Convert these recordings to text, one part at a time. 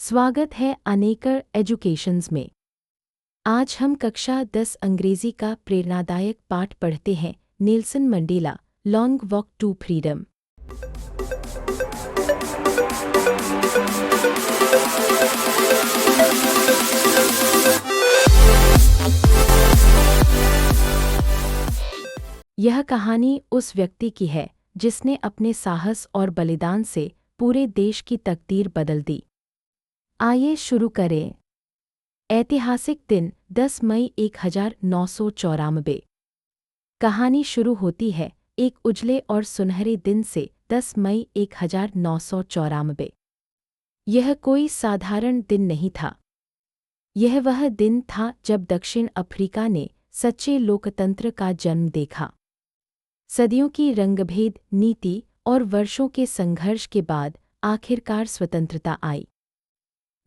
स्वागत है अनेकर एजुकेशंस में। आज हम कक्षा 10 अंग्रेजी का प्रेरणादायक पाठ पढ़ते हैं। Nelson Mandela, long walk to freedom. यह कहानी उस व्यक्ति की है जिसने अपने साहस और बलिदान से पूरे देश की तकदीर बदल दी। आइए शुरू करें। ऐतिहासिक दिन 10 मई 1994। कहानी शुरू होती है एक उजले और सुनहरे दिन से। 10 मई 1994। यह कोई साधारण दिन नहीं था। यह वह दिन था जब दक्षिण अफ्रीका ने सच्चे लोकतंत्र का जन्म देखा। सदियों की रंगभेद नीति और वर्षों के संघर्ष के बाद आखिरकार स्वतंत्रता आई।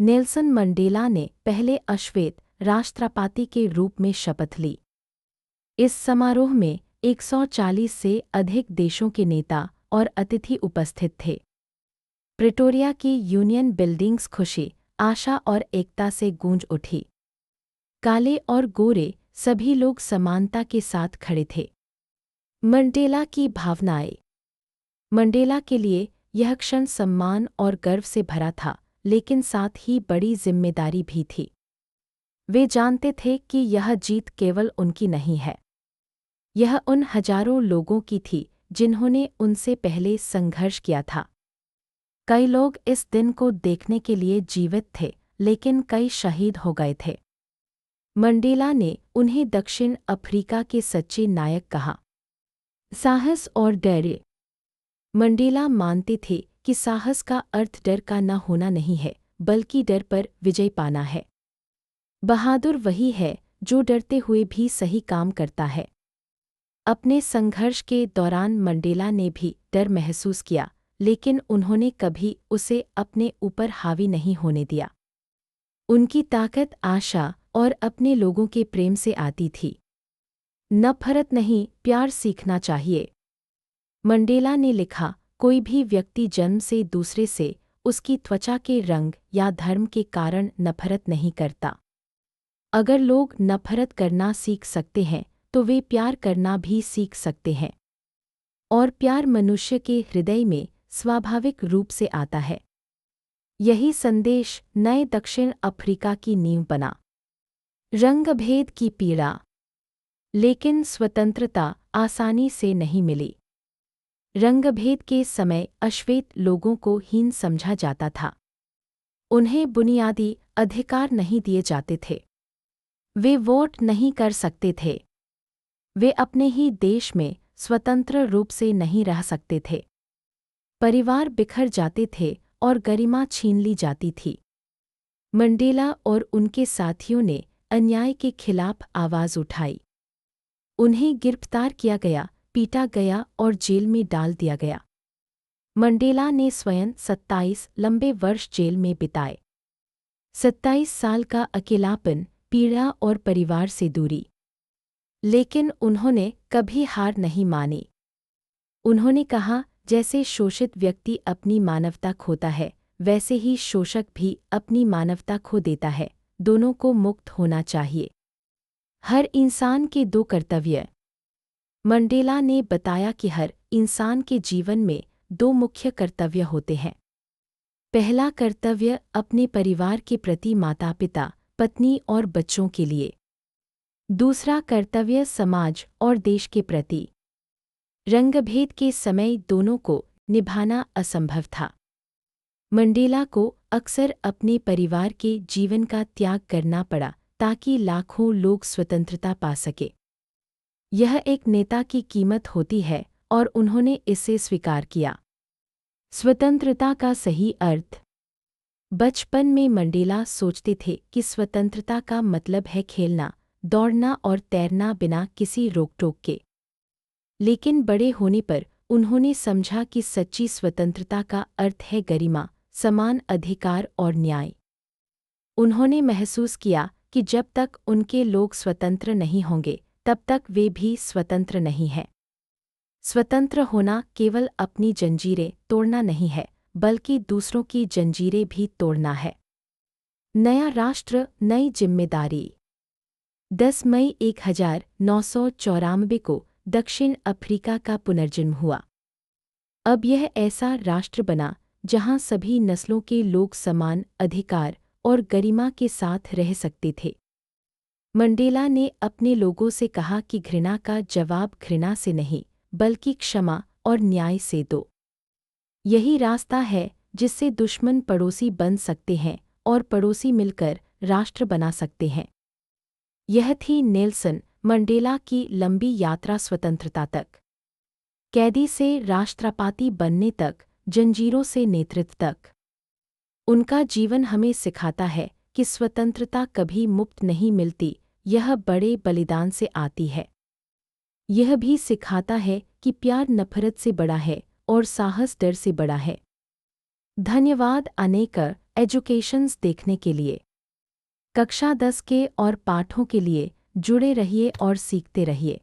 नेल्सन मंडेला ने पहले अश्वेत राष्ट्रपति के रूप में शपथ ली। इस समारोह में 140 से अधिक देशों के नेता और अतिथि उपस्थित थे। प्रिटोरिया की यूनियन बिल्डिंग्स खुशी, आशा और एकता से गूंज उठी। काले और गोरे सभी लोग समानता के साथ खड़े थे। मंडेला की भावनाएं। मंडेला के लिए यह क्षण सम्मान और गर्व से भरा था, लेकिन साथ ही बड़ी जिम्मेदारी भी थी। वे जानते थे कि यह जीत केवल उनकी नहीं है, यह उन हजारों लोगों की थी जिन्होंने उनसे पहले संघर्ष किया था। कई लोग इस दिन को देखने के लिए जीवित थे, लेकिन कई शहीद हो गए थे। मंडेला ने उन्हें दक्षिण अफ्रीका के सच्चे नायक कहा। साहस और डर। मंडेला मानते थे कि साहस का अर्थ डर का न होना नहीं है, बल्कि डर पर विजय पाना है। बहादुर वही है जो डरते हुए भी सही काम करता है। अपने संघर्ष के दौरान मंडेला ने भी डर महसूस किया, लेकिन उन्होंने कभी उसे अपने ऊपर हावी नहीं होने दिया। उनकी ताकत आशा और अपने लोगों के प्रेम से आती थी। नफरत नहीं, प्यार सीखना चाहिए। मंडेला ने लिखा, कोई भी व्यक्ति जन्म से दूसरे से उसकी त्वचा के रंग या धर्म के कारण नफरत नहीं करता। अगर लोग नफरत करना सीख सकते हैं तो वे प्यार करना भी सीख सकते हैं। और प्यार मनुष्य के हृदय में स्वाभाविक रूप से आता है। यही संदेश नए दक्षिण अफ्रीका की नींव बना। रंगभेद की पीड़ा। लेकिन स्वतंत्रता आसानी से नहीं मिली। रंगभेद के समय अश्वेत लोगों को हीन समझा जाता था। उन्हें बुनियादी अधिकार नहीं दिए जाते थे। वे वोट नहीं कर सकते थे। वे अपने ही देश में स्वतंत्र रूप से नहीं रह सकते थे। परिवार बिखर जाते थे और गरिमा छीन ली जाती थी। मंडेला और उनके साथियों ने अन्याय के खिलाफ आवाज उठाई। उन्हें गिरफ्तार किया गया, पीटा गया और जेल में डाल दिया गया। मंडेला ने स्वयं 27 लंबे वर्ष जेल में बिताए। 27 साल का अकेलापन, पीड़ा और परिवार से दूरी। लेकिन उन्होंने कभी हार नहीं मानी। उन्होंने कहा, जैसे शोषित व्यक्ति अपनी मानवता खोता है, वैसे ही शोषक भी अपनी मानवता खो देता है। दोनों को मुक्त होना चाहिए। हर इंसान के दो कर्तव्य। मंडेला ने बताया कि हर इंसान के जीवन में दो मुख्य कर्तव्य होते हैं। पहला कर्तव्य अपने परिवार के प्रति माता पिता, पत्नी और बच्चों के लिए। दूसरा कर्तव्य समाज और देश के प्रति। रंगभेद के समय दोनों को निभाना असंभव था। मंडेला को अक्सर अपने परिवार के जीवन का त्याग करना पड़ा ताकि लाखों लोग स्वतंत्रता पा सके। यह एक नेता की कीमत होती है और उन्होंने इसे स्वीकार किया। स्वतंत्रता का सही अर्थ। बचपन में मंडेला सोचते थे कि स्वतंत्रता का मतलब है खेलना, दौड़ना और तैरना बिना किसी रोक-टोक के। लेकिन बड़े होने पर उन्होंने समझा कि सच्ची स्वतंत्रता का अर्थ है गरिमा, समान अधिकार और न्याय। उन्होंने महसूस किया कि जब तक उनके लोग स्वतंत्र नहीं होंगे, तब तक वे भी स्वतंत्र नहीं हैं। स्वतंत्र होना केवल अपनी जंजीरें तोड़ना नहीं है, बल्कि दूसरों की जंजीरें भी तोड़ना है। नया राष्ट्र, नई जिम्मेदारी। 10 मई 1994 को दक्षिण अफ्रीका का पुनर्जन्म हुआ। अब यह ऐसा राष्ट्र बना जहां सभी नस्लों के लोग समान अधिकार और गरिमा के साथ रह सकते थे। मंडेला ने अपने लोगों से कहा कि घृणा का जवाब घृणा से नहीं, बल्कि क्षमा और न्याय से दो। यही रास्ता है जिससे दुश्मन पड़ोसी बन सकते हैं और पड़ोसी मिलकर राष्ट्र बना सकते हैं। यह थी नेल्सन मंडेला की लंबी यात्रा स्वतंत्रता तक। कैदी से राष्ट्रपति बनने तक, जंजीरों से नेतृत्व तक। उनका जीवन हमें सिखाता है कि स्वतंत्रता कभी मुफ्त नहीं मिलती, यह बड़े बलिदान से आती है। यह भी सिखाता है कि प्यार नफरत से बड़ा है और साहस डर से बड़ा है। धन्यवाद अनेकर एजुकेशंस देखने के लिए। कक्षा 10 के और पाठों के लिए जुड़े रहिए और सीखते रहिए।